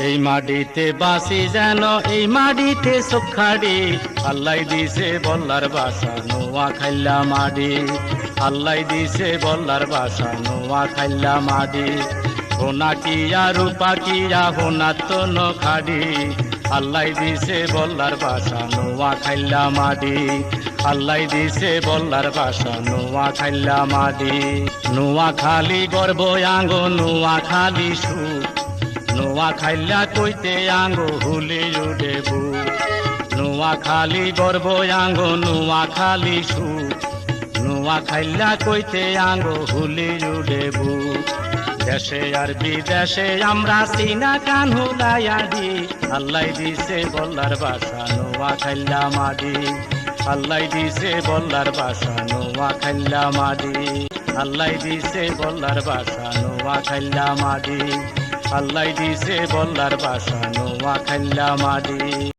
এই মাটিতে বাসি যেন এই মাটিতে সুখাড়ি আল্লাহ দিছে বল্লার বাসা নোয়া খাইলা মাডি আল্লাহ দিছে বল্লার বাসা নোয়া খাইলা মাডি হোনা কিয়া রূপা কিয়া হোনা তো নখাড়ি আল্লাহ দিছে বল্লার বাসা নোয়া খাইলা মাডি আল্লাহ দিছে বল্লার বাসা নোয়া খাইলা মাডি নোয়া খালি গর্ব আঙ্গো নোয়া খালি সুখ নোয়া খাইলা কইতে আঙ্গো হুলি উডেবু নোয়া খালি গর্ব আঙ্গো নোয়া খালি সুখ নোয়া খাইলা কইতে আঙ্গো হুলি উডেবু দেশে আর বিদেশে আমরা সিনা কান হুলাইয়াডি আল্লাহ দিছে বল্লার বাসা নোয়া খাইলা মাডি আল্লাহ দিছে বল্লার বাসা নোয়া খাইলা মাডি আল্লাহ দিছে বল্লার বাসা নোয়া খাইলা মাডি আল্লাহ দিছে বল্লার বাসা নোয়া খাইলা মাডি।